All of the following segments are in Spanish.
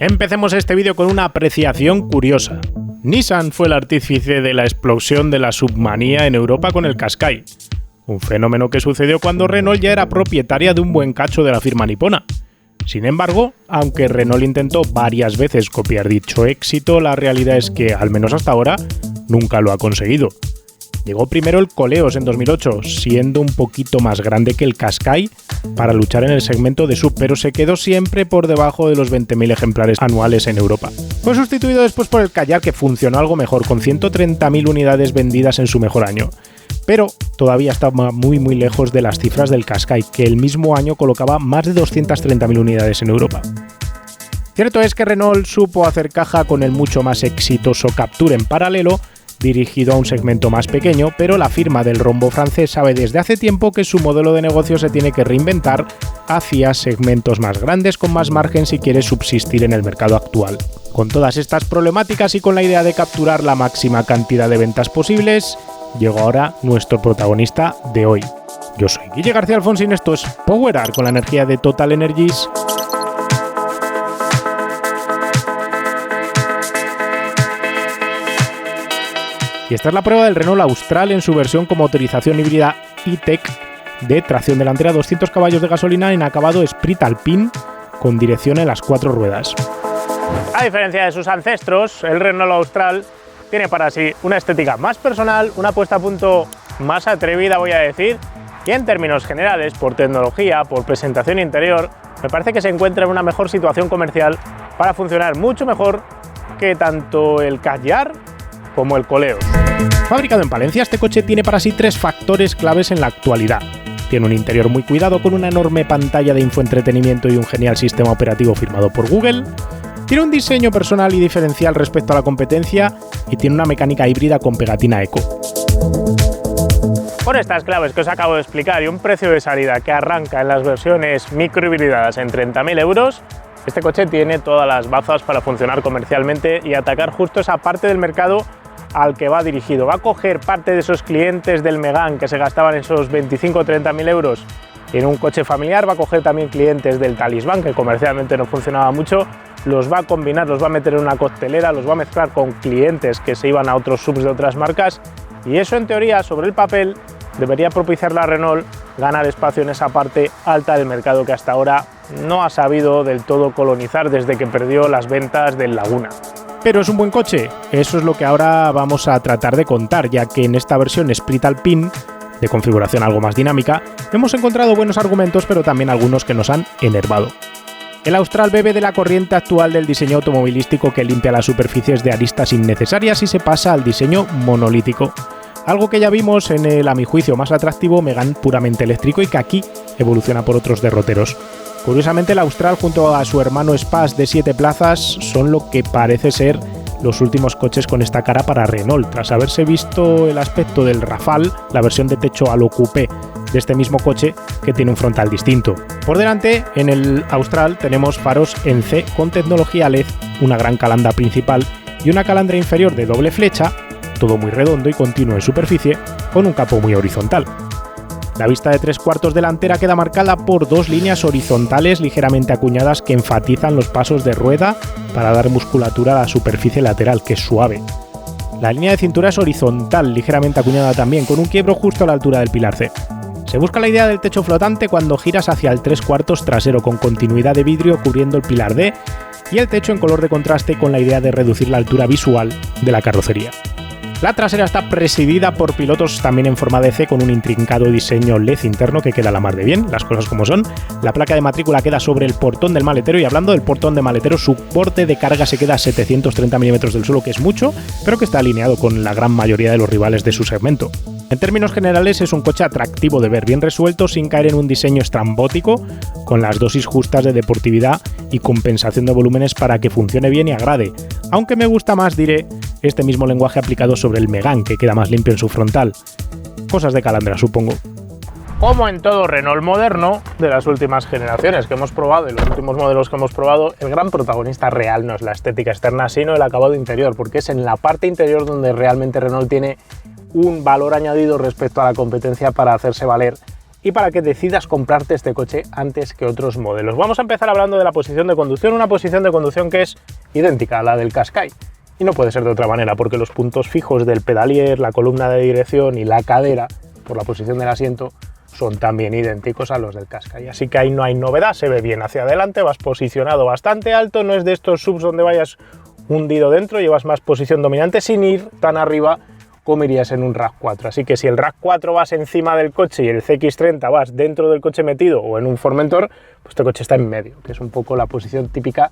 Empecemos este vídeo con una apreciación curiosa. Nissan fue el artífice de la explosión de la submanía en Europa con el Qashqai, un fenómeno que sucedió cuando Renault ya era propietaria de un buen cacho de la firma nipona. Sin embargo, aunque Renault intentó varias veces copiar dicho éxito, la realidad es que, al menos hasta ahora, nunca lo ha conseguido. Llegó primero el Koleos en 2008, siendo un poquito más grande que el Qashqai para luchar en el segmento de sub, pero se quedó siempre por debajo de los 20.000 ejemplares anuales en Europa. Fue sustituido después por el Kadjar, que funcionó algo mejor, con 130.000 unidades vendidas en su mejor año. Pero todavía estaba muy lejos de las cifras del Qashqai, que el mismo año colocaba más de 230.000 unidades en Europa. Cierto es que Renault supo hacer caja con el mucho más exitoso Captur en paralelo, dirigido a un segmento más pequeño, pero la firma del rombo francés sabe desde hace tiempo que su modelo de negocio se tiene que reinventar hacia segmentos más grandes con más margen si quiere subsistir en el mercado actual. Con todas estas problemáticas y con la idea de capturar la máxima cantidad de ventas posibles, llegó ahora nuestro protagonista de hoy. Yo soy Guille García Alfonsín, esto es Power Hour con la energía de Total Energies. Y esta es la prueba del Renault Austral en su versión con motorización híbrida E-Tech de tracción delantera, 200 caballos de gasolina en acabado Sprit Alpine con dirección en las 4 ruedas. A diferencia de sus ancestros, el Renault Austral tiene para sí una estética más personal, una puesta a punto más atrevida, voy a decir, y en términos generales, por tecnología, por presentación interior, me parece que se encuentra en una mejor situación comercial para funcionar mucho mejor que tanto el Kadjar como el Koleos. Fabricado en Palencia, este coche tiene para sí 3 factores claves en la actualidad. Tiene un interior muy cuidado con una enorme pantalla de infoentretenimiento y un genial sistema operativo firmado por Google. Tiene un diseño personal y diferencial respecto a la competencia y tiene una mecánica híbrida con pegatina eco. Con estas claves que os acabo de explicar y un precio de salida que arranca en las versiones microhibridadas en 30.000 euros, este coche tiene todas las bazas para funcionar comercialmente y atacar justo esa parte del mercado al que va dirigido. Va a coger parte de esos clientes del Megane que se gastaban esos 25 o 30.000 euros en un coche familiar, va a coger también clientes del Talismán, que comercialmente no funcionaba mucho, los va a combinar, los va a meter en una coctelera, los va a mezclar con clientes que se iban a otros subs de otras marcas, y eso en teoría, sobre el papel, debería propiciarle a Renault ganar espacio en esa parte alta del mercado que hasta ahora no ha sabido del todo colonizar desde que perdió las ventas del Laguna. Pero es un buen coche, eso es lo que ahora vamos a tratar de contar, ya que en esta versión Sprit Alpine, de configuración algo más dinámica, hemos encontrado buenos argumentos, pero también algunos que nos han enervado. El Austral bebe de la corriente actual del diseño automovilístico que limpia las superficies de aristas innecesarias y se pasa al diseño monolítico, algo que ya vimos en el, a mi juicio, más atractivo Megane puramente eléctrico y que aquí evoluciona por otros derroteros. Curiosamente, el Austral junto a su hermano Espace de 7 plazas son lo que parece ser los últimos coches con esta cara para Renault, tras haberse visto el aspecto del Rafale, la versión de techo a lo coupé de este mismo coche que tiene un frontal distinto. Por delante, en el Austral tenemos faros en C con tecnología LED, una gran calandra principal y una calandra inferior de doble flecha, todo muy redondo y continuo en superficie, con un capó muy horizontal. La vista de 3/4 delantera queda marcada por 2 líneas horizontales ligeramente acuñadas que enfatizan los pasos de rueda para dar musculatura a la superficie lateral, que es suave. La línea de cintura es horizontal, ligeramente acuñada también, con un quiebro justo a la altura del pilar C. Se busca la idea del techo flotante cuando giras hacia el 3/4 trasero, con continuidad de vidrio cubriendo el pilar D, y el techo en color de contraste con la idea de reducir la altura visual de la carrocería. La trasera está presidida por pilotos también en forma de C con un intrincado diseño LED interno que queda a la mar de bien, las cosas como son. La placa de matrícula queda sobre el portón del maletero y hablando del portón de maletero, su borde de carga se queda a 730 milímetros del suelo, que es mucho, pero que está alineado con la gran mayoría de los rivales de su segmento. En términos generales es un coche atractivo de ver, bien resuelto sin caer en un diseño estrambótico, con las dosis justas de deportividad y compensación de volúmenes para que funcione bien y agrade, aunque me gusta más, diré, este mismo lenguaje aplicado sobre el Megane, que queda más limpio en su frontal. Cosas de calandra, supongo. Como en todo Renault moderno de las últimas generaciones que hemos probado y los últimos modelos que hemos probado, el gran protagonista real no es la estética externa, sino el acabado interior, porque es en la parte interior donde realmente Renault tiene un valor añadido respecto a la competencia para hacerse valer y para que decidas comprarte este coche antes que otros modelos. Vamos a empezar hablando de la posición de conducción, una posición de conducción que es idéntica a la del Qashqai. Y no puede ser de otra manera, porque los puntos fijos del pedalier, la columna de dirección y la cadera, por la posición del asiento, son también idénticos a los del Qashqai. Así que ahí no hay novedad, se ve bien hacia adelante, vas posicionado bastante alto, no es de estos subs donde vayas hundido dentro, llevas más posición dominante sin ir tan arriba como irías en un RAV4. Así que si el RAV4 vas encima del coche y el CX-30 vas dentro del coche metido o en un Formentor, pues este coche está en medio, que es un poco la posición típica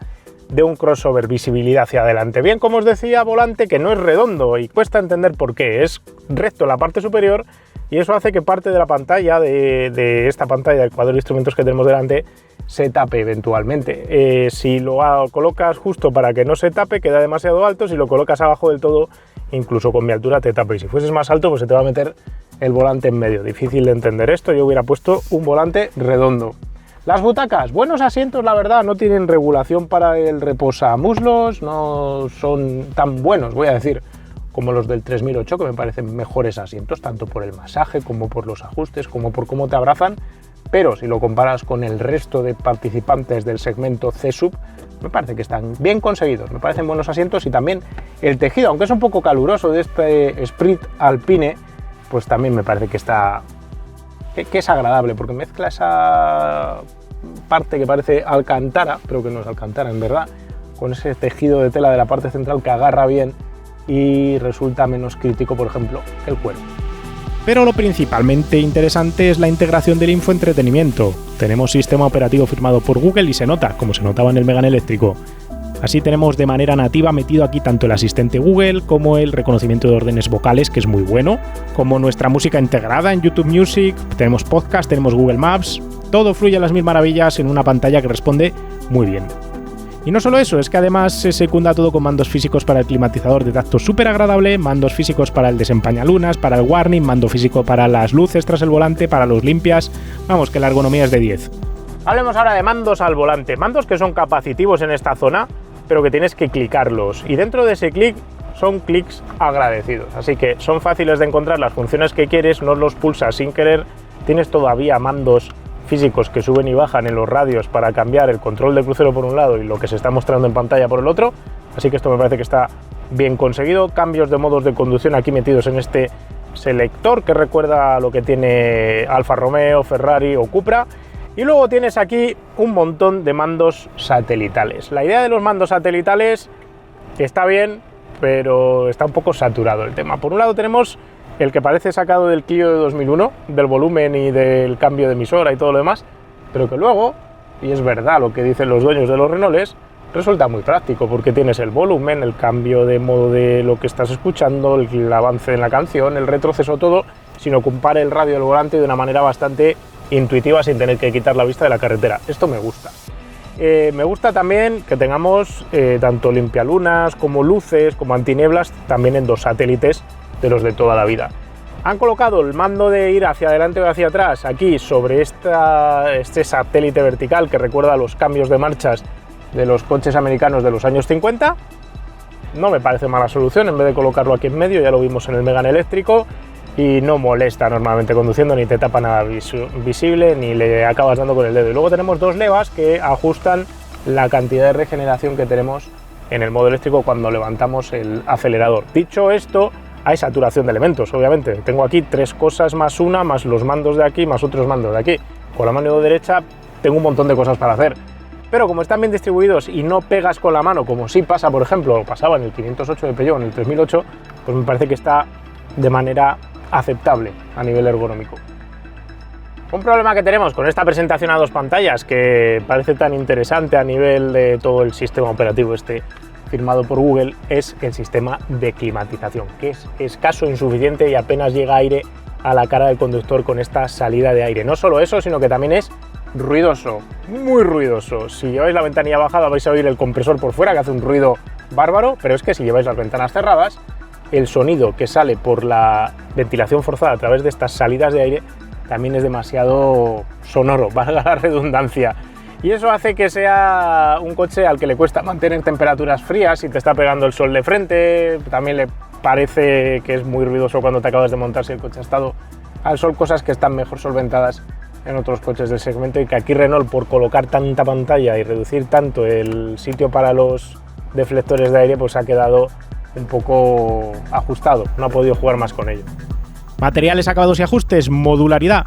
de un crossover, visibilidad hacia adelante. Bien, como os decía, volante que no es redondo y cuesta entender por qué, es recto en la parte superior y eso hace que parte de la pantalla, de esta pantalla del cuadro de instrumentos que tenemos delante, se tape eventualmente. Si lo colocas justo para que no se tape, queda demasiado alto, si lo colocas abajo del todo, incluso con mi altura te tapa, y si fueses más alto pues se te va a meter el volante en medio. Difícil de entender esto, yo hubiera puesto un volante redondo. Las butacas, buenos asientos la verdad, no tienen regulación para el reposamuslos, no son tan buenos, voy a decir, como los del 3008, que me parecen mejores asientos, tanto por el masaje como por los ajustes, como por cómo te abrazan, pero si lo comparas con el resto de participantes del segmento C-Sub, me parece que están bien conseguidos, me parecen buenos asientos, y también el tejido, aunque es un poco caluroso de este Esprit Alpine, pues también me parece que está que es agradable, porque mezcla esa parte que parece alcantara, pero que no es alcantara en verdad, con ese tejido de tela de la parte central que agarra bien y resulta menos crítico, por ejemplo, que el cuero. Pero lo principalmente interesante es la integración del infoentretenimiento. Tenemos sistema operativo firmado por Google y se nota, como se notaba en el Megane eléctrico. Así tenemos de manera nativa metido aquí tanto el asistente Google como el reconocimiento de órdenes vocales, que es muy bueno, como nuestra música integrada en YouTube Music, tenemos podcast, tenemos Google Maps, todo fluye a las mil maravillas en una pantalla que responde muy bien. Y no solo eso, es que además se secunda todo con mandos físicos para el climatizador de tacto súper agradable, mandos físicos para el desempañalunas, para el warning, mando físico para las luces tras el volante, para los limpias, vamos, que la ergonomía es de 10. Hablemos ahora de mandos al volante, mandos que son capacitivos en esta zona, pero que tienes que clicarlos, y dentro de ese clic son clics agradecidos, así que son fáciles de encontrar las funciones que quieres, no los pulsas sin querer, tienes todavía mandos físicos que suben y bajan en los radios para cambiar el control de crucero por un lado y lo que se está mostrando en pantalla por el otro, así que esto me parece que está bien conseguido. Cambios de modos de conducción aquí metidos en este selector que recuerda a lo que tiene Alfa Romeo, Ferrari o Cupra, y luego tienes aquí un montón de mandos satelitales. La idea de los mandos satelitales está bien, pero está un poco saturado el tema. Por un lado tenemos el que parece sacado del Clio de 2001, del volumen y del cambio de emisora y todo lo demás, pero que luego, y es verdad lo que dicen los dueños de los Renaults, resulta muy práctico, porque tienes el volumen, el cambio de modo de lo que estás escuchando, el avance en la canción, el retroceso, todo, sin ocupar el radio del volante de una manera bastante intuitiva, sin tener que quitar la vista de la carretera. Esto me gusta. Me gusta también que tengamos tanto limpialunas como luces, como antinieblas, también en dos satélites de los de toda la vida. Han colocado el mando de ir hacia adelante o hacia atrás aquí sobre este satélite vertical que recuerda a los cambios de marchas de los coches americanos de los años 50. No me parece mala solución, en vez de colocarlo aquí en medio, ya lo vimos en el Megane eléctrico, y no molesta normalmente conduciendo, ni te tapa nada visible, ni le acabas dando con el dedo. Y luego tenemos dos levas que ajustan la cantidad de regeneración que tenemos en el modo eléctrico cuando levantamos el acelerador. Dicho esto, hay saturación de elementos, obviamente. Tengo aquí tres cosas más una, más los mandos de aquí, más otros mandos de aquí. Con la mano derecha tengo un montón de cosas para hacer. Pero como están bien distribuidos y no pegas con la mano, como sí pasa, por ejemplo, pasaba en el 508 de Peugeot, en el 3008, pues me parece que está de manera aceptable a nivel ergonómico. Un problema que tenemos con esta presentación a dos pantallas, que parece tan interesante a nivel de todo el sistema operativo firmado por Google, es el sistema de climatización, que es escaso, insuficiente y apenas llega aire a la cara del conductor con esta salida de aire. No solo eso, sino que también es ruidoso, muy ruidoso. Si lleváis la ventanilla bajada vais a oír el compresor por fuera, que hace un ruido bárbaro, pero es que si lleváis las ventanas cerradas, el sonido que sale por la ventilación forzada a través de estas salidas de aire también es demasiado sonoro, valga la redundancia. Y eso hace que sea un coche al que le cuesta mantener temperaturas frías si te está pegando el sol de frente. También le parece que es muy ruidoso cuando te acabas de montar si el coche ha estado al sol, cosas que están mejor solventadas en otros coches del segmento, y que aquí Renault, por colocar tanta pantalla y reducir tanto el sitio para los deflectores de aire, pues ha quedado un poco ajustado, no ha podido jugar más con ello. Materiales, acabados y ajustes, modularidad.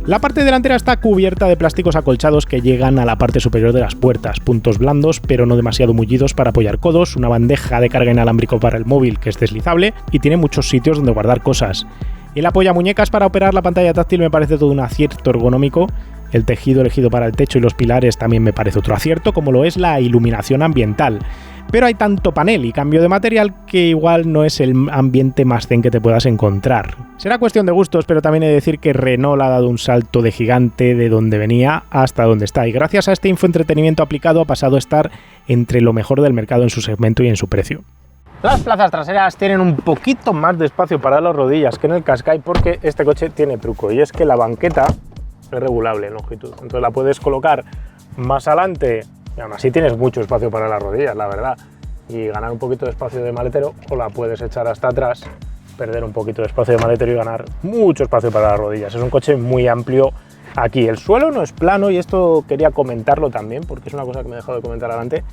La parte delantera está cubierta de plásticos acolchados que llegan a la parte superior de las puertas, puntos blandos pero no demasiado mullidos para apoyar codos, una bandeja de carga inalámbrico para el móvil que es deslizable y tiene muchos sitios donde guardar cosas. El apoyamuñecas para operar la pantalla táctil me parece todo un acierto ergonómico. El tejido elegido para el techo y los pilares también me parece otro acierto, como lo es la iluminación ambiental. Pero hay tanto panel y cambio de material que igual no es el ambiente más zen que te puedas encontrar. Será cuestión de gustos, pero también he de decir que Renault ha dado un salto de gigante de donde venía hasta donde está, y gracias a este infoentretenimiento aplicado ha pasado a estar entre lo mejor del mercado en su segmento y en su precio. Las plazas traseras tienen un poquito más de espacio para las rodillas que en el Qashqai, porque este coche tiene truco, y es que la banqueta es regulable en longitud, entonces la puedes colocar más adelante y aún así tienes mucho espacio para las rodillas, la verdad, y ganar un poquito de espacio de maletero, o la puedes echar hasta atrás, perder un poquito de espacio de maletero y ganar mucho espacio para las rodillas. Es un coche muy amplio aquí. El suelo no es plano, y esto quería comentarlo también porque es una cosa que me he dejado de comentar adelante,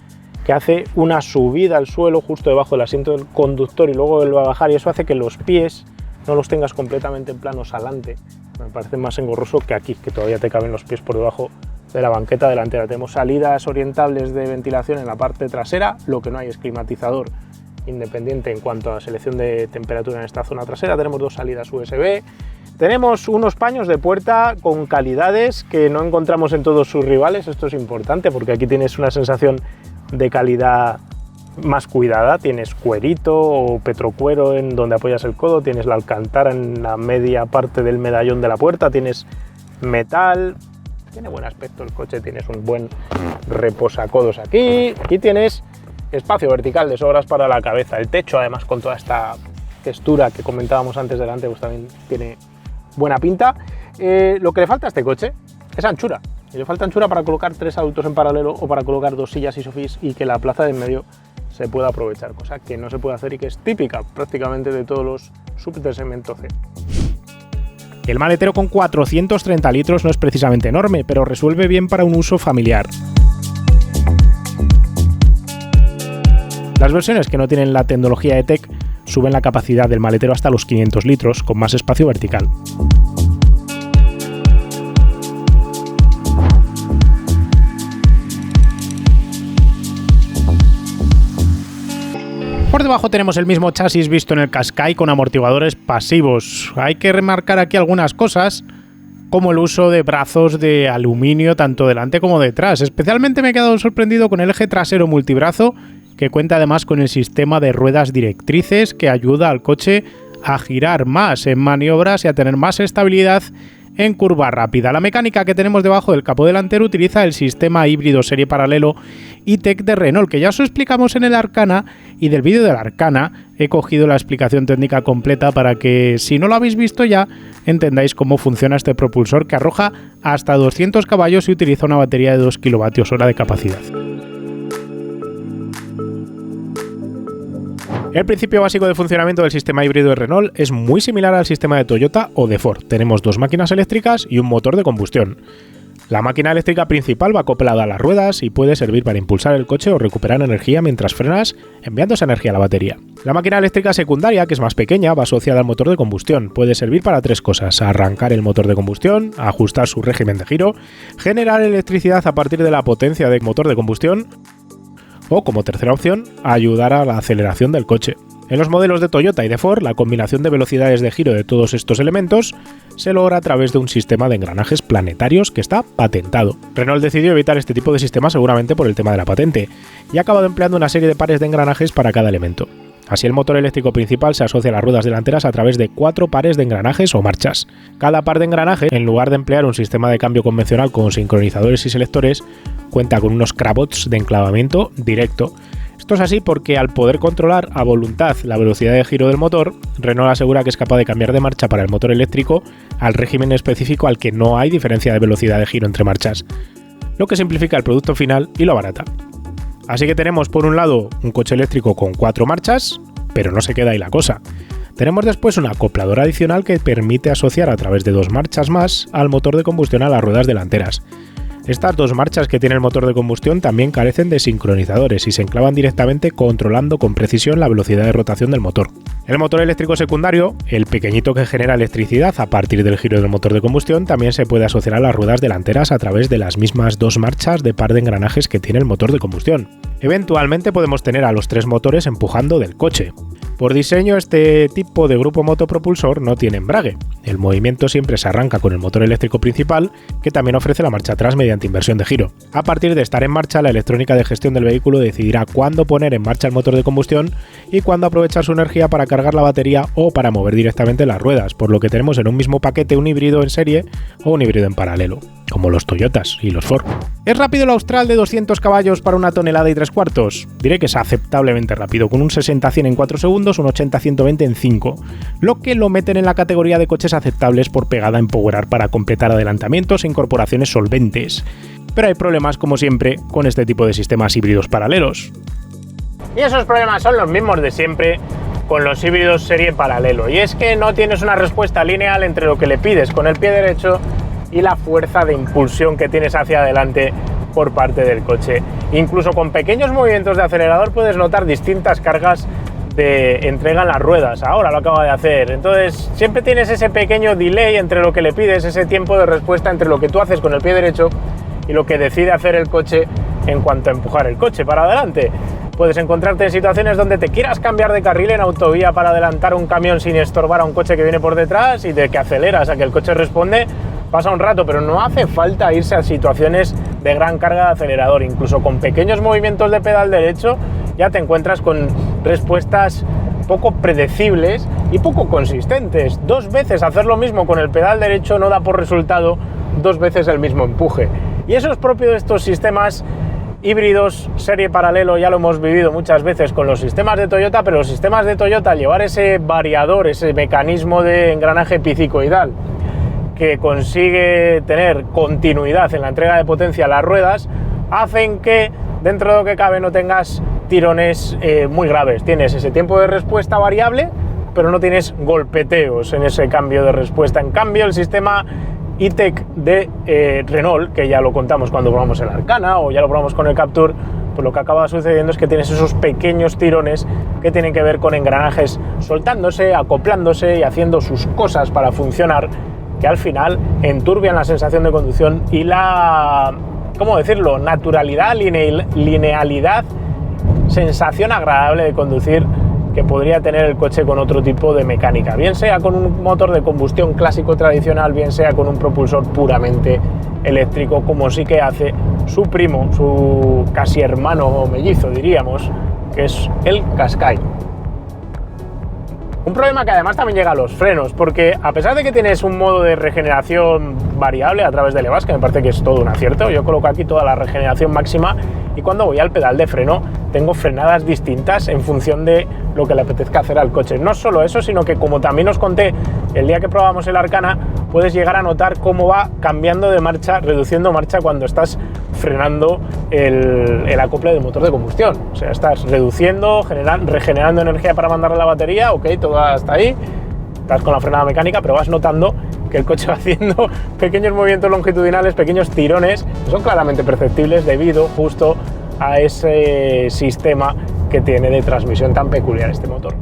que hace una subida al suelo justo debajo del asiento del conductor y luego él va a bajar, y eso hace que los pies no los tengas completamente planos adelante. Me parece más engorroso que aquí, que todavía te caben los pies por debajo de la banqueta delantera. Tenemos salidas orientables de ventilación en la parte trasera, lo que no hay es climatizador independiente en cuanto a selección de temperatura en esta zona trasera. Tenemos dos salidas USB, tenemos unos paños de puerta con calidades que no encontramos en todos sus rivales. Esto es importante porque aquí tienes una sensación de calidad más cuidada, tienes cuerito o petrocuero en donde apoyas el codo, tienes la alcantara en la media parte del medallón de la puerta, tienes metal. Tiene buen aspecto el coche, tienes un buen reposacodos aquí tienes espacio vertical de sobras para la cabeza. El techo, además, con toda esta textura que comentábamos antes delante, pues también tiene buena pinta. Lo que le falta a este coche es anchura. Le falta anchura para colocar 3 adultos en paralelo o para colocar 2 sillas y sofís y que la plaza de en medio se pueda aprovechar, cosa que no se puede hacer y que es típica prácticamente de todos los SUV del segmento C. El maletero con 430 litros no es precisamente enorme, pero resuelve bien para un uso familiar. Las versiones que no tienen la tecnología E-Tech suben la capacidad del maletero hasta los 500 litros, con más espacio vertical. Por debajo tenemos el mismo chasis visto en el Qashqai con amortiguadores pasivos. Hay que remarcar aquí algunas cosas, como el uso de brazos de aluminio tanto delante como detrás. Especialmente me he quedado sorprendido con el eje trasero multibrazo, que cuenta además con el sistema de ruedas directrices que ayuda al coche a girar más en maniobras y a tener más estabilidad en curva rápida. La mecánica que tenemos debajo del capó delantero utiliza el sistema híbrido serie paralelo E-Tech de Renault, que ya os explicamos en el Arcana, y del vídeo del Arcana he cogido la explicación técnica completa para que, si no lo habéis visto ya, entendáis cómo funciona este propulsor que arroja hasta 200 caballos y utiliza una batería de 2 kWh de capacidad. El principio básico de funcionamiento del sistema híbrido de Renault es muy similar al sistema de Toyota o de Ford. Tenemos 2 máquinas eléctricas y un motor de combustión. La máquina eléctrica principal va acoplada a las ruedas y puede servir para impulsar el coche o recuperar energía mientras frenas, enviando esa energía a la batería. La máquina eléctrica secundaria, que es más pequeña, va asociada al motor de combustión. Puede servir para 3 cosas: arrancar el motor de combustión, ajustar su régimen de giro, generar electricidad a partir de la potencia del motor de combustión, o, como tercera opción, ayudar a la aceleración del coche. En los modelos de Toyota y de Ford, la combinación de velocidades de giro de todos estos elementos se logra a través de un sistema de engranajes planetarios que está patentado. Renault decidió evitar este tipo de sistema seguramente por el tema de la patente, y ha acabado empleando una serie de pares de engranajes para cada elemento. Así, el motor eléctrico principal se asocia a las ruedas delanteras a través de 4 pares de engranajes o marchas. Cada par de engranajes, en lugar de emplear un sistema de cambio convencional con sincronizadores y selectores, cuenta con unos crabots de enclavamiento directo. Esto es así porque, al poder controlar a voluntad la velocidad de giro del motor, Renault asegura que es capaz de cambiar de marcha para el motor eléctrico al régimen específico al que no hay diferencia de velocidad de giro entre marchas, lo que simplifica el producto final y lo abarata. Así que tenemos, por un lado, un coche eléctrico con 4 marchas, pero no se queda ahí la cosa. Tenemos después un acoplador adicional que permite asociar a través de 2 marchas más al motor de combustión a las ruedas delanteras. Estas 2 marchas que tiene el motor de combustión también carecen de sincronizadores y se enclavan directamente controlando con precisión la velocidad de rotación del motor. El motor eléctrico secundario, el pequeñito que genera electricidad a partir del giro del motor de combustión, también se puede asociar a las ruedas delanteras a través de las mismas 2 marchas de par de engranajes que tiene el motor de combustión. Eventualmente podemos tener a los 3 motores empujando del coche. Por diseño, este tipo de grupo motopropulsor no tiene embrague. El movimiento siempre se arranca con el motor eléctrico principal, que también ofrece la marcha atrás mediante inversión de giro. A partir de estar en marcha, la electrónica de gestión del vehículo decidirá cuándo poner en marcha el motor de combustión y cuándo aprovechar su energía para cargar la batería o para mover directamente las ruedas, por lo que tenemos en un mismo paquete un híbrido en serie o un híbrido en paralelo, como los Toyotas y los Ford. ¿Es rápido el Austral de 200 caballos para 1 tonelada y 3/4? Diré que es aceptablemente rápido, con un 60-100 en 4 segundos, un 80-120 en 5, lo que lo meten en la categoría de coches aceptables por pegada en Power para completar adelantamientos e incorporaciones solventes. Pero hay problemas, como siempre, con este tipo de sistemas híbridos paralelos. Y esos problemas son los mismos de siempre con los híbridos serie paralelo, y es que no tienes una respuesta lineal entre lo que le pides con el pie derecho y la fuerza de impulsión que tienes hacia adelante por parte del coche. Incluso con pequeños movimientos de acelerador puedes notar distintas cargas de entrega en las ruedas. Ahora lo acaba de hacer. Entonces siempre tienes ese pequeño delay entre lo que le pides, ese tiempo de respuesta entre lo que tú haces con el pie derecho y lo que decide hacer el coche en cuanto a empujar el coche para adelante. Puedes encontrarte en situaciones donde te quieras cambiar de carril en autovía para adelantar un camión sin estorbar a un coche que viene por detrás, y de que aceleras a que el coche responde pasa un rato, pero no hace falta irse a situaciones de gran carga de acelerador. Incluso con pequeños movimientos de pedal derecho ya te encuentras con respuestas poco predecibles y poco consistentes. 2 veces hacer lo mismo con el pedal derecho no da por resultado 2 veces el mismo empuje. Y eso es propio de estos sistemas híbridos serie paralelo. Ya lo hemos vivido muchas veces con los sistemas de Toyota, pero los sistemas de Toyota, al llevar ese variador, ese mecanismo de engranaje picicoidal que consigue tener continuidad en la entrega de potencia a las ruedas, hacen que dentro de lo que cabe no tengas tirones muy graves. Tienes ese tiempo de respuesta variable, pero no tienes golpeteos en ese cambio de respuesta. En cambio, el sistema E-Tech de Renault, que ya lo contamos cuando probamos el Arcana o ya lo probamos con el Captur, pues lo que acaba sucediendo es que tienes esos pequeños tirones que tienen que ver con engranajes soltándose, acoplándose y haciendo sus cosas para funcionar, que al final enturbian la sensación de conducción y la, ¿cómo decirlo?, naturalidad, linealidad, sensación agradable de conducir que podría tener el coche con otro tipo de mecánica, bien sea con un motor de combustión clásico tradicional, bien sea con un propulsor puramente eléctrico, como sí que hace su primo, su casi hermano o mellizo, diríamos, que es el Qashqai. Un problema que además también llega a los frenos, porque a pesar de que tienes un modo de regeneración variable a través del EVAS, que me parece que es todo un acierto, yo coloco aquí toda la regeneración máxima y cuando voy al pedal de freno tengo frenadas distintas en función de lo que le apetezca hacer al coche. No solo eso, sino que, como también os conté el día que probamos el Arcana, puedes llegar a notar cómo va cambiando de marcha, reduciendo marcha cuando estás frenando el acople del motor de combustión. O sea, estás reduciendo, regenerando energía para mandar a la batería, ok, todo hasta ahí, estás con la frenada mecánica, pero vas notando que el coche va haciendo pequeños movimientos longitudinales, pequeños tirones, que son claramente perceptibles debido justo a ese sistema que tiene de transmisión tan peculiar este motor.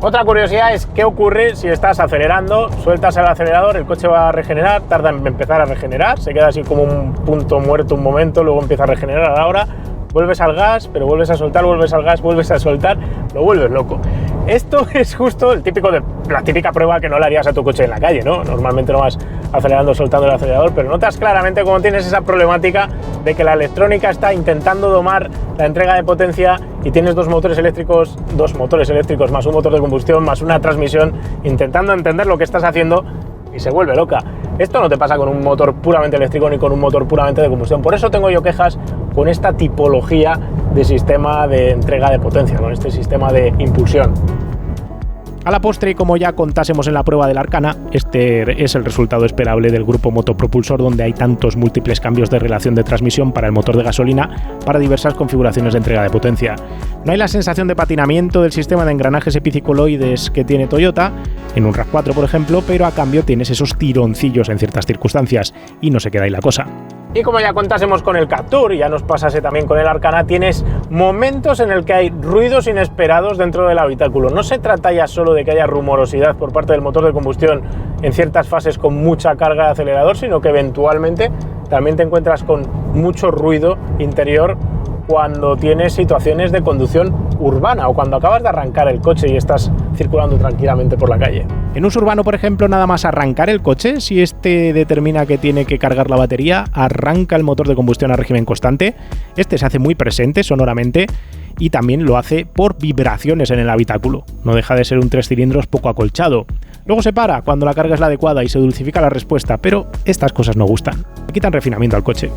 Otra curiosidad es qué ocurre si estás acelerando, sueltas el acelerador, el coche va a regenerar, tarda en empezar a regenerar, se queda así como un punto muerto un momento, luego empieza a regenerar ahora, vuelves al gas, pero vuelves a soltar, vuelves al gas, vuelves a soltar, lo vuelves loco. Esto es justo la típica prueba que no le harías a tu coche en la calle, ¿no? Normalmente no vas acelerando, soltando el acelerador, pero notas claramente cómo tienes esa problemática de que la electrónica está intentando domar la entrega de potencia y tienes dos motores eléctricos más un motor de combustión más una transmisión intentando entender lo que estás haciendo y se vuelve loca. Esto no te pasa con un motor puramente eléctrico ni con un motor puramente de combustión. Por eso tengo yo quejas con esta tipología de sistema de entrega de potencia, con este sistema de impulsión. A la postre, y como ya contásemos en la prueba del Arcana, este es el resultado esperable del grupo motopropulsor, donde hay tantos múltiples cambios de relación de transmisión para el motor de gasolina para diversas configuraciones de entrega de potencia. No hay la sensación de patinamiento del sistema de engranajes epicicloides que tiene Toyota, en un RAV4 por ejemplo, pero a cambio tienes esos tironcillos en ciertas circunstancias, y no se queda ahí la cosa. Y como ya contásemos con el Captur, y ya nos pasase también con el Arcana, tienes momentos en el que hay ruidos inesperados dentro del habitáculo. No se trata ya solo de que haya rumorosidad por parte del motor de combustión en ciertas fases con mucha carga de acelerador, sino que eventualmente también te encuentras con mucho ruido interior cuando tienes situaciones de conducción urbana o cuando acabas de arrancar el coche y estás circulando tranquilamente por la calle. En uso urbano, por ejemplo, nada más arrancar el coche, si este determina que tiene que cargar la batería, arranca el motor de combustión a régimen constante. Este se hace muy presente sonoramente y también lo hace por vibraciones en el habitáculo. No deja de ser un 3 cilindros poco acolchado. Luego se para cuando la carga es la adecuada y se dulcifica la respuesta, pero estas cosas no gustan. Le quitan refinamiento al coche.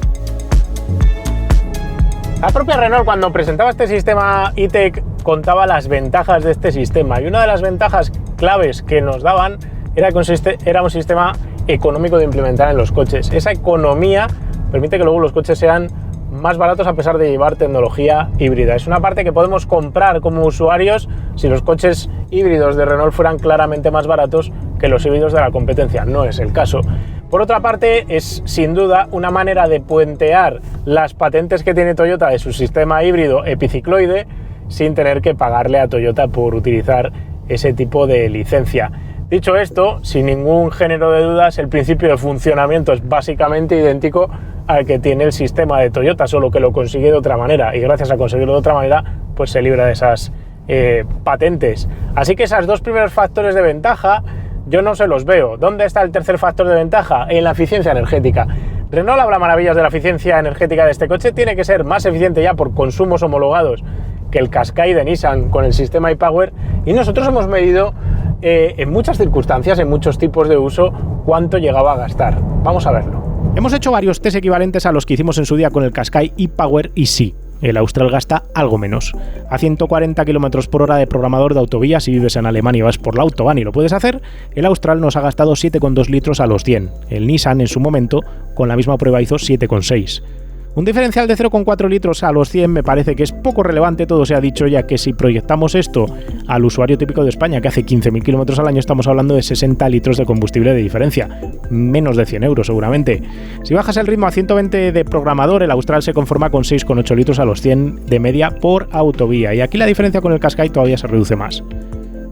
La propia Renault, cuando presentaba este sistema E-Tech, contaba las ventajas de este sistema, y una de las ventajas claves que nos daban era que era un sistema económico de implementar en los coches. Esa economía permite que luego los coches sean más baratos a pesar de llevar tecnología híbrida. Es una parte que podemos comprar como usuarios si los coches híbridos de Renault fueran claramente más baratos que los híbridos de la competencia. No es el caso. Por otra parte, es sin duda una manera de puentear las patentes que tiene Toyota de su sistema híbrido epicicloide sin tener que pagarle a Toyota por utilizar ese tipo de licencia. Dicho esto, sin ningún género de dudas, el principio de funcionamiento es básicamente idéntico al que tiene el sistema de Toyota, solo que lo consigue de otra manera, y gracias a conseguirlo de otra manera, pues se libra de esas patentes. Así que esos dos primeros factores de ventaja yo no se los veo. ¿Dónde está el tercer factor de ventaja? En la eficiencia energética. Renault habla maravillas de la eficiencia energética de este coche, tiene que ser más eficiente ya por consumos homologados que el Qashqai de Nissan con el sistema iPower, y nosotros hemos medido en muchas circunstancias, en muchos tipos de uso, cuánto llegaba a gastar. Vamos a verlo. Hemos hecho varios test equivalentes a los que hicimos en su día con el Qashqai iPower, y sí, el Austral gasta algo menos. A 140 km por hora de programador de autovía, si vives en Alemania y vas por la autobahn y lo puedes hacer, el Austral nos ha gastado 7,2 litros a los 100. El Nissan en su momento, con la misma prueba, hizo 7,6. Un diferencial de 0,4 litros a los 100 me parece que es poco relevante, todo se ha dicho, ya que si proyectamos esto al usuario típico de España, que hace 15.000 kilómetros al año, estamos hablando de 60 litros de combustible de diferencia, menos de 100 euros seguramente. Si bajas el ritmo a 120 de programador, el Austral se conforma con 6,8 litros a los 100 de media por autovía, y aquí la diferencia con el Qashqai todavía se reduce más.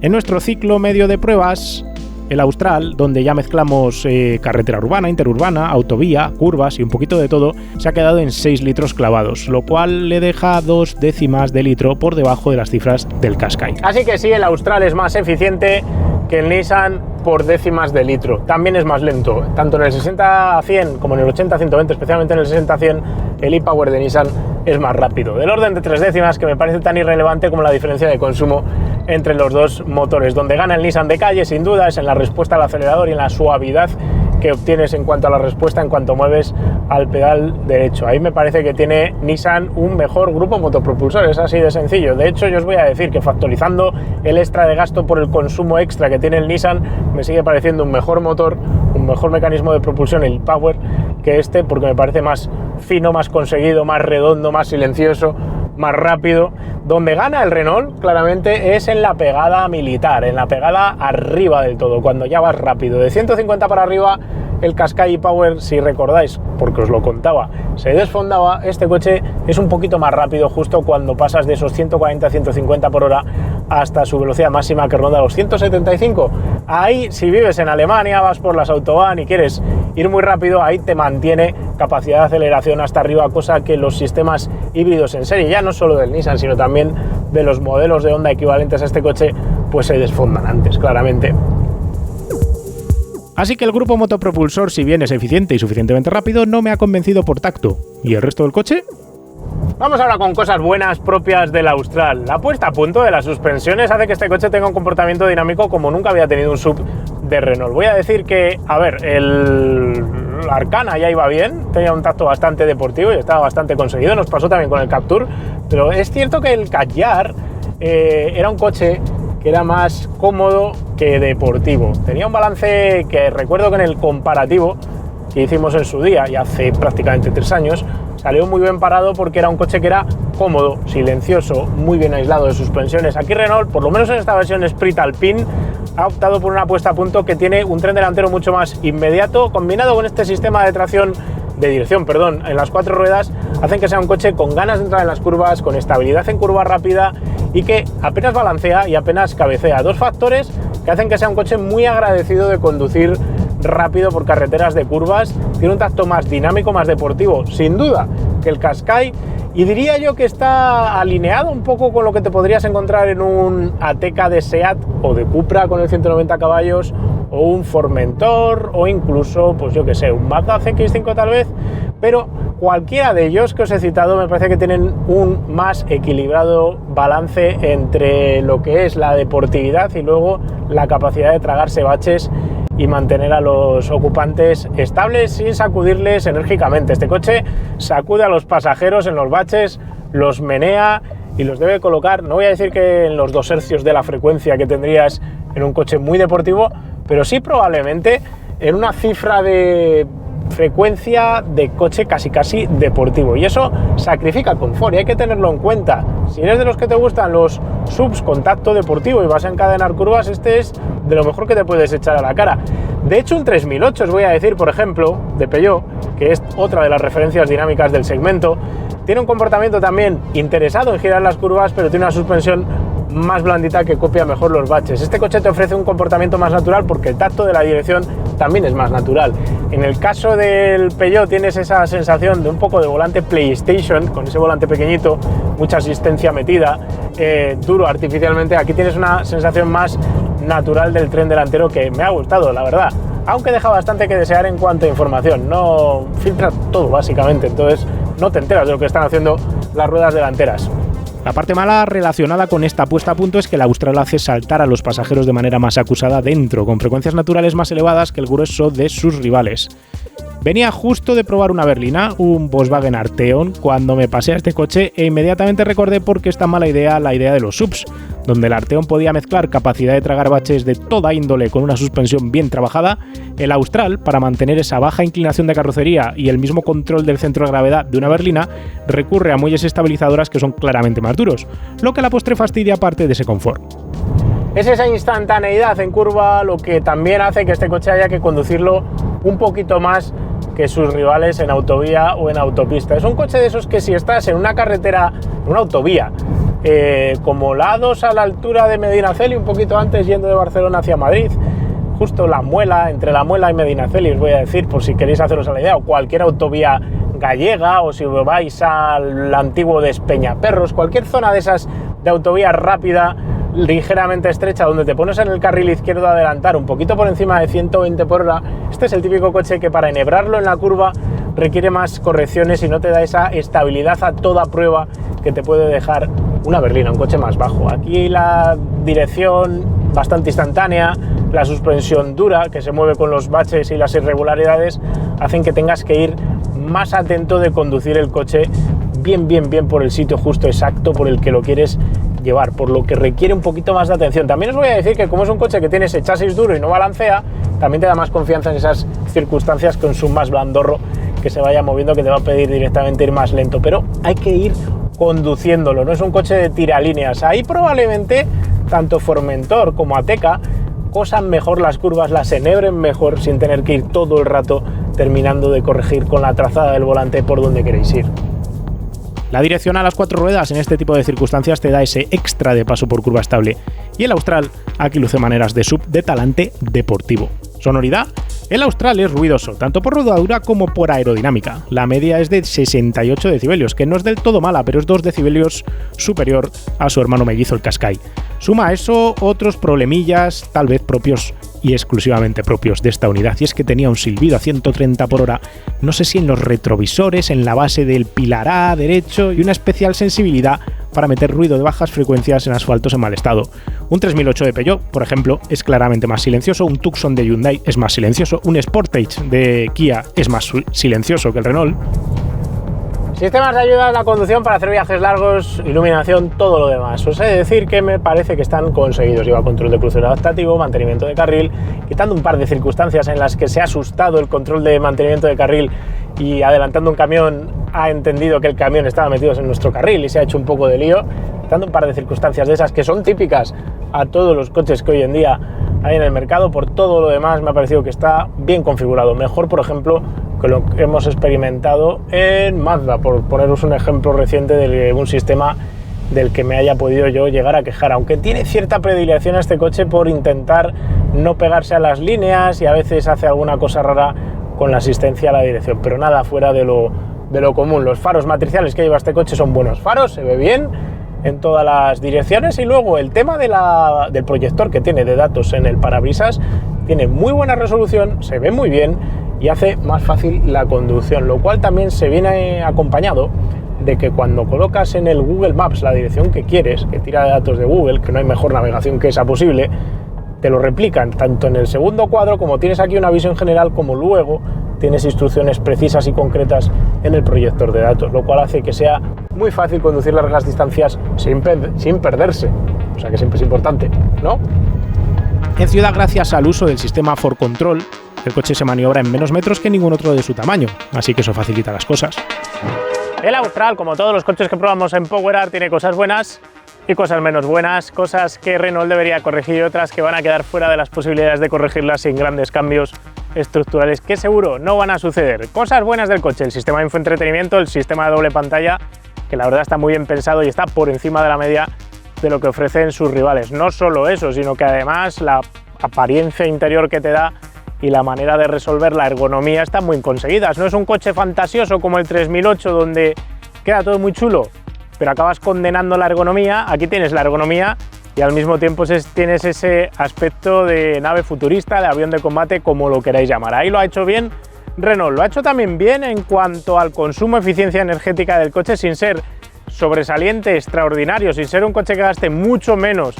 En nuestro ciclo medio de pruebas, el Austral, donde ya mezclamos carretera urbana, interurbana, autovía, curvas y un poquito de todo, se ha quedado en 6 litros clavados, lo cual le deja 2 décimas de litro por debajo de las cifras del Qashqai. Así que sí, el Austral es más eficiente que el Nissan por décimas de litro. También es más lento, tanto en el 60 a 100 como en el 80 a 120, especialmente en el 60 a 100, el e-Power de Nissan es más rápido, del orden de 3 décimas, que me parece tan irrelevante como la diferencia de consumo entre los dos motores. Donde gana el Nissan de calle, sin duda, es en la respuesta al acelerador y en la suavidad que obtienes en cuanto a la respuesta en cuanto mueves al pedal derecho. Ahí me parece que tiene Nissan un mejor grupo motopropulsor, es así de sencillo. De hecho, yo os voy a decir que factorizando el extra de gasto por el consumo extra que tiene el Nissan, me sigue pareciendo un mejor motor, un mejor mecanismo de propulsión, el Power, que este, porque me parece más fino, más conseguido, más redondo, más silencioso, más rápido. Donde gana el Renault claramente es en la pegada militar, en la pegada arriba del todo, cuando ya vas rápido. De 150 para arriba, el Qashqai Power, si recordáis, porque os lo contaba, se desfondaba. Este coche es un poquito más rápido justo cuando pasas de esos 140 a 150 por hora hasta su velocidad máxima, que ronda los 175. Ahí, si vives en Alemania, vas por las autobahn y quieres ir muy rápido, ahí te mantiene capacidad de aceleración hasta arriba, cosa que los sistemas híbridos en serie, ya no solo del Nissan, sino también de los modelos de Honda equivalentes a este coche, pues se desfondan antes, claramente. Así que el grupo motopropulsor, si bien es eficiente y suficientemente rápido, no me ha convencido por tacto. ¿Y el resto del coche? Vamos ahora con cosas buenas propias del Austral. La puesta a punto de las suspensiones hace que este coche tenga un comportamiento dinámico como nunca había tenido un SUV de Renault. Voy a decir que, a ver, el Arcana ya iba bien, tenía un tacto bastante deportivo y estaba bastante conseguido, nos pasó también con el Captur, pero es cierto que el Kadjar era un coche que era más cómodo que deportivo. Tenía un balance que recuerdo que en el comparativo que hicimos en su día, y hace prácticamente 3 años, salió muy bien parado porque era un coche que era cómodo, silencioso, muy bien aislado de suspensiones. Aquí Renault, por lo menos en esta versión Sprint Alpine, ha optado por una puesta a punto que tiene un tren delantero mucho más inmediato, combinado con este sistema de dirección en las 4 ruedas, hacen que sea un coche con ganas de entrar en las curvas, con estabilidad en curva rápida y que apenas balancea y apenas cabecea. 2 factores que hacen que sea un coche muy agradecido de conducir rápido por carreteras de curvas. Tiene un tacto más dinámico, más deportivo, sin duda, que el Qashqai, y diría yo que está alineado un poco con lo que te podrías encontrar en un Ateca de Seat o de Cupra con el 190 caballos, o un Formentor, o incluso, pues yo que sé, un Mazda CX-5 tal vez, pero cualquiera de ellos que os he citado me parece que tienen un más equilibrado balance entre lo que es la deportividad y luego la capacidad de tragarse baches y mantener a los ocupantes estables sin sacudirles enérgicamente. Este coche sacude a los pasajeros en los baches, los menea y los debe colocar, no voy a decir que en los 2 hercios de la frecuencia que tendrías en un coche muy deportivo, pero sí probablemente en una cifra de frecuencia de coche casi deportivo, y eso sacrifica confort y hay que tenerlo en cuenta. Si eres de los que te gustan los subs con tacto deportivo y vas a encadenar curvas, este es de lo mejor que te puedes echar a la cara. De hecho, un 3008, os voy a decir, por ejemplo, de Peugeot, que es otra de las referencias dinámicas del segmento, tiene un comportamiento también interesado en girar las curvas, pero tiene una suspensión más blandita que copia mejor los baches. Este coche te ofrece un comportamiento más natural porque el tacto de la dirección también es más natural. En el caso del Peugeot tienes esa sensación de un poco de volante PlayStation, con ese volante pequeñito, mucha asistencia metida, duro artificialmente. Aquí tienes una sensación más natural del tren delantero que me ha gustado, la verdad, aunque deja bastante que desear en cuanto a información. No filtra todo básicamente, entonces no te enteras de lo que están haciendo las ruedas delanteras. La parte mala relacionada con esta puesta a punto es que la Austral hace saltar a los pasajeros de manera más acusada dentro, con frecuencias naturales más elevadas que el grueso de sus rivales. Venía justo de probar una berlina, un Volkswagen Arteon, cuando me pasé a este coche e inmediatamente recordé por qué es tan mala idea la idea de los subs, donde el Arteon podía mezclar capacidad de tragar baches de toda índole con una suspensión bien trabajada. El Austral, para mantener esa baja inclinación de carrocería y el mismo control del centro de gravedad de una berlina, recurre a muelles estabilizadoras que son claramente más duros, lo que a la postre fastidia parte de ese confort. Es esa instantaneidad en curva lo que también hace que este coche haya que conducirlo un poquito más que sus rivales en autovía o en autopista. Es un coche de esos que si estás en una carretera, en una autovía, como la A2 a la altura de Medinaceli, un poquito antes yendo de Barcelona hacia Madrid, justo la Muela, entre la Muela y Medinaceli, os voy a decir, por si queréis haceros a la idea, o cualquier autovía gallega, o si vais al antiguo Despeñaperros, cualquier zona de esas de autovía rápida, ligeramente estrecha, donde te pones en el carril izquierdo a adelantar un poquito por encima de 120 por hora, este es el típico coche que para enhebrarlo en la curva requiere más correcciones y no te da esa estabilidad a toda prueba que te puede dejar una berlina, un coche más bajo. Aquí la dirección bastante instantánea, la suspensión dura que se mueve con los baches y las irregularidades hacen que tengas que ir más atento de conducir el coche bien por el sitio justo exacto por el que lo quieres llevar, por lo que requiere un poquito más de atención. También os voy a decir que como es un coche que tiene ese chasis duro y no balancea, también te da más confianza en esas circunstancias con su más blandorro que se vaya moviendo, que te va a pedir directamente ir más lento, pero hay que ir conduciéndolo, no es un coche de tiralíneas. Ahí probablemente tanto Formentor como Ateca cosan mejor las curvas, las enhebren mejor sin tener que ir todo el rato terminando de corregir con la trazada del volante por donde queréis ir. La dirección a las 4 ruedas en este tipo de circunstancias te da ese extra de paso por curva estable, y el Austral aquí luce maneras de sub de talante deportivo. Sonoridad: el Austral es ruidoso, tanto por rodadura como por aerodinámica. La media es de 68 decibelios, que no es del todo mala, pero es 2 decibelios superior a su hermano mellizo el Qashqai. Suma a eso otros problemillas, tal vez propios y exclusivamente propios de esta unidad, y es que tenía un silbido a 130 por hora, no sé si en los retrovisores, en la base del pilar A derecho, y una especial sensibilidad para meter ruido de bajas frecuencias en asfaltos en mal estado. Un 3008 de Peugeot, por ejemplo, es claramente más silencioso, un Tucson de Hyundai es más silencioso, un Sportage de Kia es más silencioso que el Renault. Sistemas de ayuda a la conducción para hacer viajes largos, iluminación, todo lo demás. Os he de decir que me parece que están conseguidos. Lleva control de crucero adaptativo, mantenimiento de carril, quitando un par de circunstancias en las que se ha asustado el control de mantenimiento de carril y adelantando un camión ha entendido que el camión estaba metido en nuestro carril y se ha hecho un poco de lío. Quitando un par de circunstancias de esas que son típicas a todos los coches que hoy en día hay en el mercado, por todo lo demás me ha parecido que está bien configurado. Mejor, por ejemplo, que lo que hemos experimentado en Mazda, por poneros un ejemplo reciente de un sistema del que me haya podido yo llegar a quejar, aunque tiene cierta predilección a este coche por intentar no pegarse a las líneas y a veces hace alguna cosa rara con la asistencia a la dirección, pero nada fuera de lo común. Los faros matriciales que lleva este coche son buenos faros, se ve bien en todas las direcciones, y luego el tema del proyector que tiene de datos en el parabrisas tiene muy buena resolución, se ve muy bien y hace más fácil la conducción, lo cual también se viene acompañado de que cuando colocas en el Google Maps la dirección que quieres, que tira de datos de Google, que no hay mejor navegación que esa posible, te lo replican tanto en el segundo cuadro, como tienes aquí una visión general, como luego tienes instrucciones precisas y concretas en el proyector de datos, lo cual hace que sea muy fácil conducir largas distancias sin perderse, o sea que siempre es importante, ¿no? En ciudad, gracias al uso del sistema For Control, el coche se maniobra en menos metros que ningún otro de su tamaño, así que eso facilita las cosas. El Austral, como todos los coches que probamos en PowerArt, tiene cosas buenas y cosas menos buenas, cosas que Renault debería corregir y otras que van a quedar fuera de las posibilidades de corregirlas sin grandes cambios estructurales que seguro no van a suceder. Cosas buenas del coche: el sistema de infoentretenimiento, el sistema de doble pantalla, que la verdad está muy bien pensado y está por encima de la media de lo que ofrecen sus rivales. No solo eso, sino que además la apariencia interior que te da y la manera de resolver la ergonomía están muy conseguidas. No es un coche fantasioso como el 3008 donde queda todo muy chulo, pero acabas condenando la ergonomía. Aquí tienes la ergonomía y al mismo tiempo tienes ese aspecto de nave futurista, de avión de combate, como lo queráis llamar. Ahí lo ha hecho bien Renault. Lo ha hecho también bien en cuanto al consumo, eficiencia energética del coche, sin ser sobresaliente, extraordinario, sin ser un coche que gaste mucho menos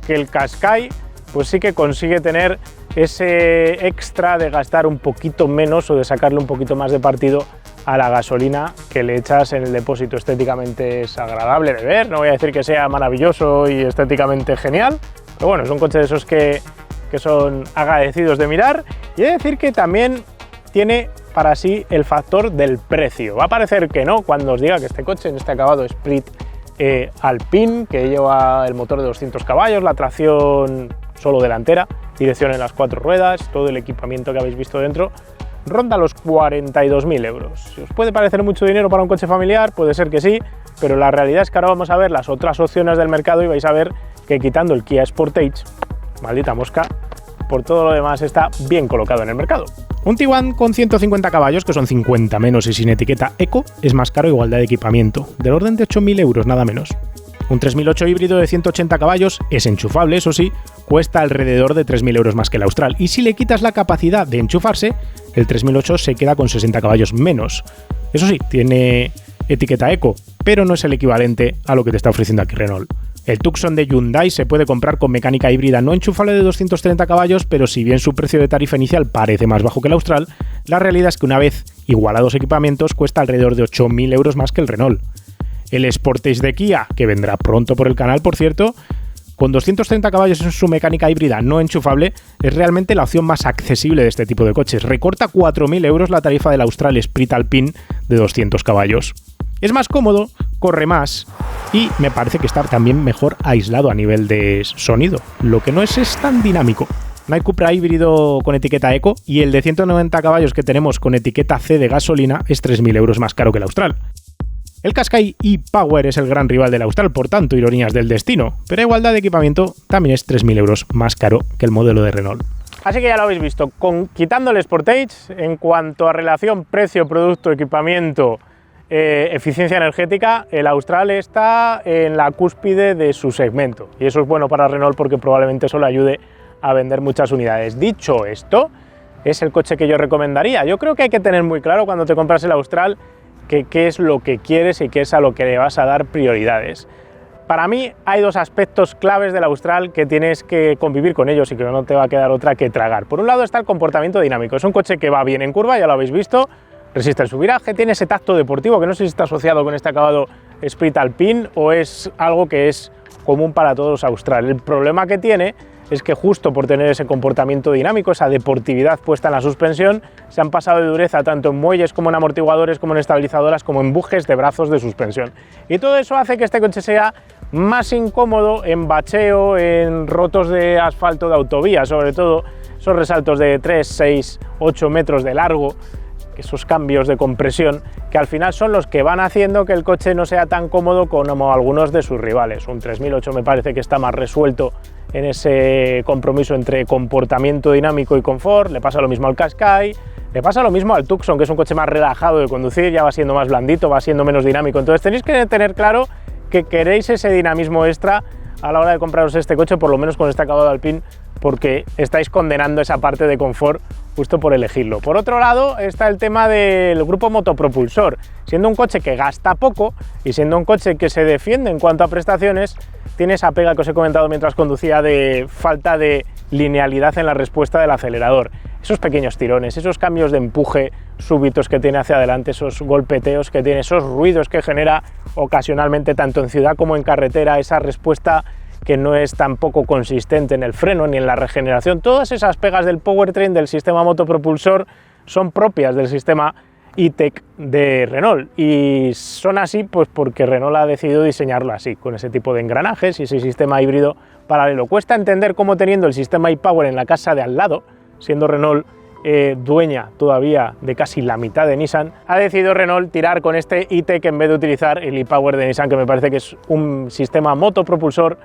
que el Qashqai, pues sí que consigue tener ese extra de gastar un poquito menos o de sacarle un poquito más de partido a la gasolina que le echas en el depósito. Estéticamente es agradable de ver, no voy a decir que sea maravilloso y estéticamente genial, pero bueno, es un coche de esos que son agradecidos de mirar. Y he de decir que también tiene para sí el factor del precio. Va a parecer que no cuando os diga que este coche en este acabado Sprit Alpine, que lleva el motor de 200 caballos, la tracción solo delantera, dirección en las 4 ruedas, todo el equipamiento que habéis visto dentro, ronda los 42.000 euros. Si os puede parecer mucho dinero para un coche familiar, puede ser que sí, pero la realidad es que ahora vamos a ver las otras opciones del mercado y vais a ver que quitando el Kia Sportage, maldita mosca, por todo lo demás está bien colocado en el mercado. Un Tiguan con 150 caballos, que son 50 menos y sin etiqueta Eco, es más caro igualdad de equipamiento, del orden de 8.000 euros nada menos. Un 3008 híbrido de 180 caballos es enchufable, eso sí, cuesta alrededor de 3.000 euros más que el Austral, y si le quitas la capacidad de enchufarse, el 3008 se queda con 60 caballos menos. Eso sí, tiene etiqueta Eco, pero no es el equivalente a lo que te está ofreciendo aquí Renault. El Tucson de Hyundai se puede comprar con mecánica híbrida no enchufable de 230 caballos, pero si bien su precio de tarifa inicial parece más bajo que el Austral, la realidad es que una vez igualados equipamientos cuesta alrededor de 8.000 euros más que el Renault. El Sportage de Kia, que vendrá pronto por el canal, por cierto, con 230 caballos en su mecánica híbrida no enchufable, es realmente la opción más accesible de este tipo de coches. Recorta 4.000 euros la tarifa del Austral Sprit Alpine de 200 caballos. Es más cómodo, corre más y me parece que está también mejor aislado a nivel de sonido. Lo que no es tan dinámico. No hay Cupra híbrido con etiqueta Eco y el de 190 caballos que tenemos con etiqueta C de gasolina es 3.000 euros más caro que el Austral. El Qashqai e-Power es el gran rival del Austral, por tanto, ironías del destino, pero a igualdad de equipamiento también es 3.000 euros más caro que el modelo de Renault. Así que ya lo habéis visto, quitando el Sportage, en cuanto a relación precio, producto, equipamiento, eficiencia energética, el Austral está en la cúspide de su segmento, y eso es bueno para Renault porque probablemente eso le ayude a vender muchas unidades. Dicho esto, es el coche que yo recomendaría. Yo creo que hay que tener muy claro cuando te compras el Austral qué es lo que quieres y qué es a lo que le vas a dar prioridades. Para mí hay dos aspectos claves del Austral que tienes que convivir con ellos y que no te va a quedar otra que tragar. Por un lado está el comportamiento dinámico. Es un coche que va bien en curva, ya lo habéis visto, resiste el subviraje, tiene ese tacto deportivo que no sé si está asociado con este acabado Sprint Alpine o es algo que es común para todos los Austral. El problema que tiene es que justo por tener ese comportamiento dinámico, esa deportividad puesta en la suspensión, se han pasado de dureza tanto en muelles como en amortiguadores, como en estabilizadoras, como en bujes de brazos de suspensión. Y todo eso hace que este coche sea más incómodo en bacheo, en rotos de asfalto de autovía, sobre todo esos resaltos de 3, 6, 8 metros de largo, esos cambios de compresión que al final son los que van haciendo que el coche no sea tan cómodo como algunos de sus rivales. Un 3008 me parece que está más resuelto en ese compromiso entre comportamiento dinámico y confort, le pasa lo mismo al Qashqai, le pasa lo mismo al Tucson, que es un coche más relajado de conducir, ya va siendo más blandito, va siendo menos dinámico. Entonces tenéis que tener claro que queréis ese dinamismo extra a la hora de compraros este coche, por lo menos con este acabado Alpine, porque estáis condenando esa parte de confort justo por elegirlo. Por otro lado está el tema del grupo motopropulsor. Siendo un coche que gasta poco y siendo un coche que se defiende en cuanto a prestaciones, tiene esa pega que os he comentado mientras conducía de falta de linealidad en la respuesta del acelerador. Esos pequeños tirones, esos cambios de empuje súbitos que tiene hacia adelante, esos golpeteos que tiene, esos ruidos que genera ocasionalmente tanto en ciudad como en carretera, esa respuesta que no es tampoco consistente en el freno ni en la regeneración. Todas esas pegas del powertrain del sistema motopropulsor son propias del sistema E-Tech de Renault y son así pues porque Renault ha decidido diseñarlo así, con ese tipo de engranajes y ese sistema híbrido paralelo. Cuesta entender cómo teniendo el sistema e-Power en la casa de al lado, siendo Renault dueña todavía de casi la mitad de Nissan, ha decidido Renault tirar con este E-Tech en vez de utilizar el e-Power de Nissan, que me parece que es un sistema motopropulsor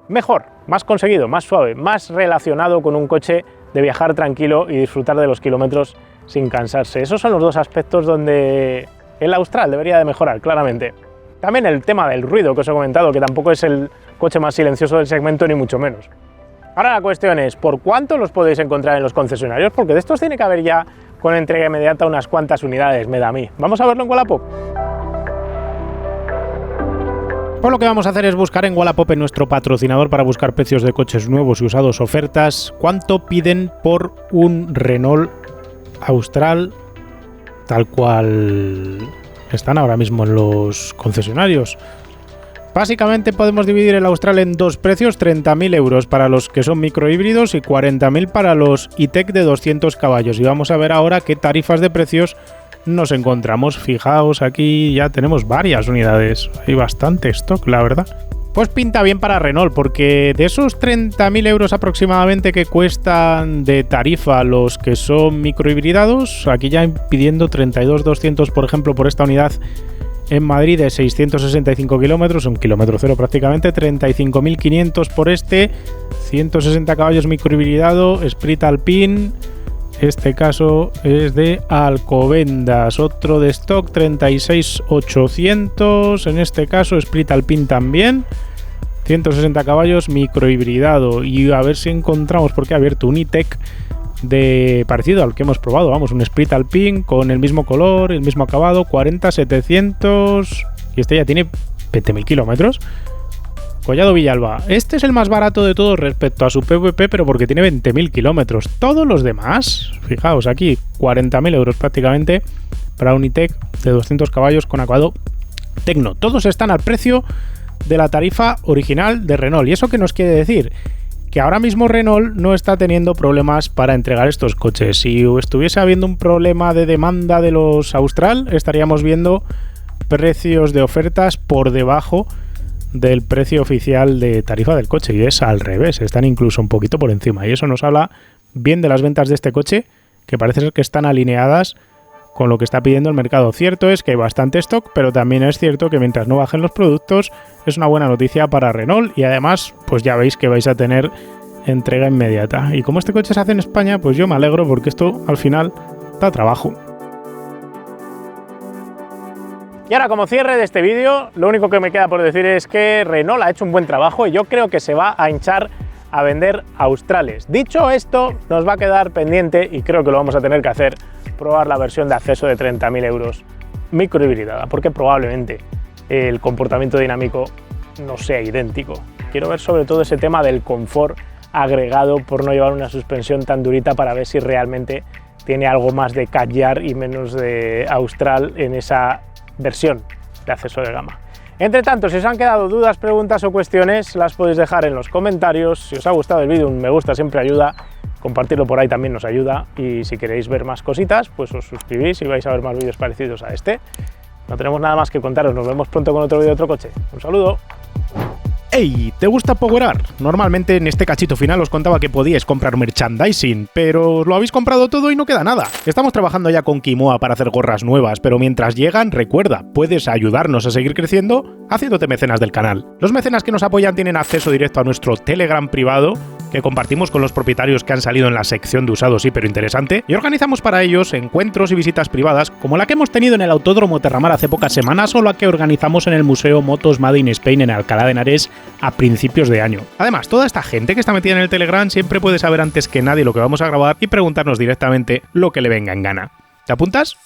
mejor, más conseguido, más suave, más relacionado con un coche de viajar tranquilo y disfrutar de los kilómetros sin cansarse. Esos son los dos aspectos donde el Austral debería de mejorar, claramente. También el tema del ruido que os he comentado, que tampoco es el coche más silencioso del segmento, ni mucho menos. Ahora la cuestión es, ¿por cuánto los podéis encontrar en los concesionarios? Porque de estos tiene que haber ya con entrega inmediata unas cuantas unidades, me da a mí. Vamos a verlo en Wallapop. Pues lo que vamos a hacer es buscar en Wallapop, en nuestro patrocinador para buscar precios de coches nuevos y usados, ofertas, cuánto piden por un Renault Austral tal cual están ahora mismo en los concesionarios. Básicamente podemos dividir el Austral en dos precios, 30.000 euros para los que son microhíbridos y 40.000 para los E-Tech de 200 caballos. Y vamos a ver ahora qué tarifas de precios nos encontramos. Fijaos, aquí ya tenemos varias unidades, hay bastante stock, la verdad. Pues pinta bien para Renault, porque de esos 30.000 euros aproximadamente que cuestan de tarifa los que son microhibridados, aquí ya pidiendo 32.200 por ejemplo por esta unidad en Madrid de 665 kilómetros, un kilómetro cero prácticamente, 35.500 por este, 160 caballos microhibridado, Sprint Alpine. Este caso es de Alcobendas, otro de stock 36.800, en este caso Sprint Alpine también, 160 caballos microhibridado. Y a ver si encontramos, porque ha abierto un E-Tech de parecido al que hemos probado, vamos, un Sprint Alpine con el mismo color, el mismo acabado, 40.700 y este ya tiene 20.000 kilómetros. Collado Villalba, este es el más barato de todos respecto a su PVP, pero porque tiene 20.000 kilómetros. Todos los demás, fijaos aquí, 40.000 euros prácticamente para un E-Tech de 200 caballos con acabado Tecno. Todos están al precio de la tarifa original de Renault. ¿Y eso qué nos quiere decir? Que ahora mismo Renault no está teniendo problemas para entregar estos coches. Si estuviese habiendo un problema de demanda de los Austral, estaríamos viendo precios de ofertas por debajo del precio oficial de tarifa del coche, y es al revés, están incluso un poquito por encima, y eso nos habla bien de las ventas de este coche, que parece ser que están alineadas con lo que está pidiendo el mercado. Cierto es que hay bastante stock, pero también es cierto que mientras no bajen los productos es una buena noticia para Renault, y además pues ya veis que vais a tener entrega inmediata, y como este coche se hace en España, pues yo me alegro, porque esto al final da trabajo. Y ahora, como cierre de este vídeo, lo único que me queda por decir es que Renault ha hecho un buen trabajo y yo creo que se va a hinchar a vender Australes. Dicho esto, nos va a quedar pendiente, y creo que lo vamos a tener que hacer, probar la versión de acceso de 30.000 euros microhibridada, porque probablemente el comportamiento dinámico no sea idéntico. Quiero ver sobre todo ese tema del confort agregado por no llevar una suspensión tan durita, para ver si realmente tiene algo más de Cadyar y menos de Austral en esa versión de acceso de gama. Entre tanto, si os han quedado dudas, preguntas o cuestiones, las podéis dejar en los comentarios. Si os ha gustado el vídeo, un me gusta siempre ayuda, compartirlo por ahí también nos ayuda, y si queréis ver más cositas, pues os suscribís y vais a ver más vídeos parecidos a este. No tenemos nada más que contaros, nos vemos pronto con otro vídeo de otro coche. Un saludo. ¡Ey! ¿Te gusta Powerar? Normalmente en este cachito final os contaba que podíais comprar merchandising, pero lo habéis comprado todo y no queda nada. Estamos trabajando ya con Kimoa para hacer gorras nuevas, pero mientras llegan, recuerda, puedes ayudarnos a seguir creciendo haciéndote mecenas del canal. Los mecenas que nos apoyan tienen acceso directo a nuestro Telegram privado, que compartimos con los propietarios que han salido en la sección de usados hiper interesante, y organizamos para ellos encuentros y visitas privadas como la que hemos tenido en el Autódromo Terramar hace pocas semanas o la que organizamos en el Museo Motos Made in Spain en Alcalá de Henares a principios de año. Además, toda esta gente que está metida en el Telegram siempre puede saber antes que nadie lo que vamos a grabar y preguntarnos directamente lo que le venga en gana. ¿Te apuntas?